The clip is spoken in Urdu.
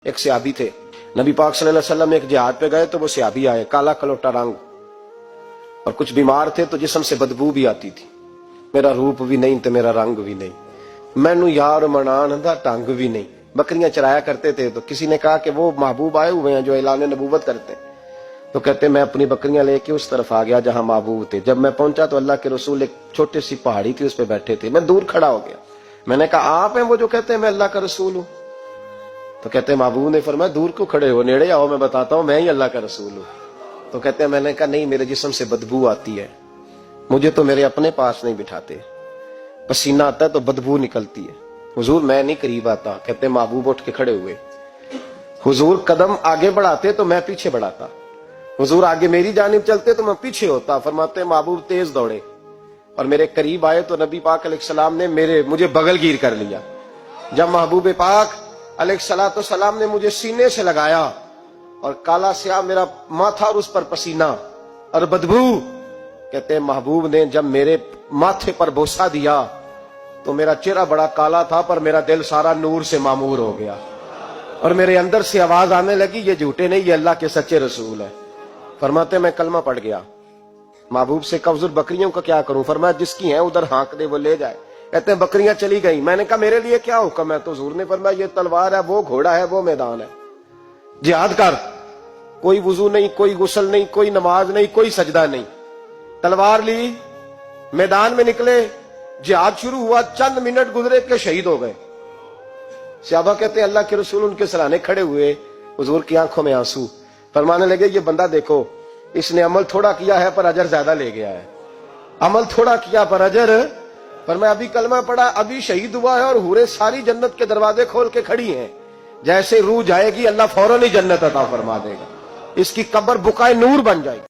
ایک صحابی تھے، نبی پاک صلی اللہ علیہ وسلم ایک جہاد پہ گئے تو وہ صحابی آئے، کالا کلوٹا رنگ، اور کچھ بیمار تھے تو جسم سے بدبو بھی آتی تھی، میرا روپ بھی نہیں تو میرا رنگ بھی نہیں، مینو یار منان دا ٹنگ بھی نہیں۔ بکریاں چرایا کرتے تھے تو کسی نے کہا کہ وہ محبوب آئے ہوئے ہیں جو اعلان نبوت کرتے ہیں، تو کہتے میں اپنی بکریاں لے کے اس طرف آ گیا جہاں محبوب تھے۔ جب میں پہنچا تو اللہ کے رسول ایک چھوٹی سی پہاڑی تھی، اس پہ بیٹھے تھے، میں دور کھڑا ہو گیا، میں نے کہا آپ ہیں وہ جو کہتے ہیں میں اللہ کا رسول ہوں؟ تو کہتے ہیں محبوب نے فرمایا دور کیوں کھڑے ہو، نیڑے آؤ میں بتاتا ہوں میں ہی اللہ کا رسول ہوں۔ تو کہتے ہیں میں نے کہا نہیں، میرے جسم سے بدبو آتی ہے، مجھے تو میرے اپنے پاس نہیں بٹھاتے، پسینہ آتا ہے تو بدبو نکلتی ہے، حضور میں نہیں قریب آتا۔ کہتے ہیں محبوب اٹھ کے کھڑے ہوئے، حضور قدم آگے بڑھاتے تو میں پیچھے بڑھاتا، حضور آگے میری جانب چلتے تو میں پیچھے ہوتا۔ فرماتے ہیں محبوب تیز دوڑے اور میرے قریب آئے تو نبی پاک علیہ السلام نے مجھے بغل گیر کر لیا۔ جب محبوب پاک علیہ السلام نے مجھے سینے سے لگایا اور کالا سیاہ میرا ماتھا اور اس پر پسینہ اور بدبو، کہتے ہیں محبوب نے جب میرے ماتھے پر بوسہ دیا تو میرا چہرہ بڑا کالا تھا پر میرا دل سارا نور سے معمور ہو گیا، اور میرے اندر سے آواز آنے لگی یہ جھوٹے نہیں، یہ اللہ کے سچے رسول ہے۔ فرماتے میں کلمہ پڑھ گیا۔ محبوب سے کہا حضور بکریوں کا کیا کروں؟ فرمایا جس کی ہیں ادھر ہانک دے وہ لے جائے۔ کہتے ہیں بکریاں چلی گئیں، میں نے کہا میرے لیے کیا حکم ہے؟ تو حضور نے فرمایا یہ تلوار ہے، وہ گھوڑا ہے، وہ میدان ہے، جہاد کر۔ کوئی وضو نہیں، کوئی غسل نہیں، کوئی نماز نہیں، کوئی سجدہ نہیں، تلوار لی، میدان میں نکلے، جہاد شروع ہوا، چند منٹ گزرے کہ شہید ہو گئے۔ صحابہ کہتے ہیں اللہ کے رسول ان کے سرانے کھڑے ہوئے، حضور کی آنکھوں میں آنسو، فرمانے لگے یہ بندہ دیکھو اس نے عمل تھوڑا کیا ہے پر اجر زیادہ لے گیا ہے، عمل تھوڑا کیا پر اجر۔ فرمایا ابھی کلمہ پڑھا، ابھی شہید ہوا ہے اور حوریں ساری جنت کے دروازے کھول کے کھڑی ہیں، جیسے روح جائے گی اللہ فوراً ہی جنت عطا فرما دے گا، اس کی قبر بقائے نور بن جائے گی۔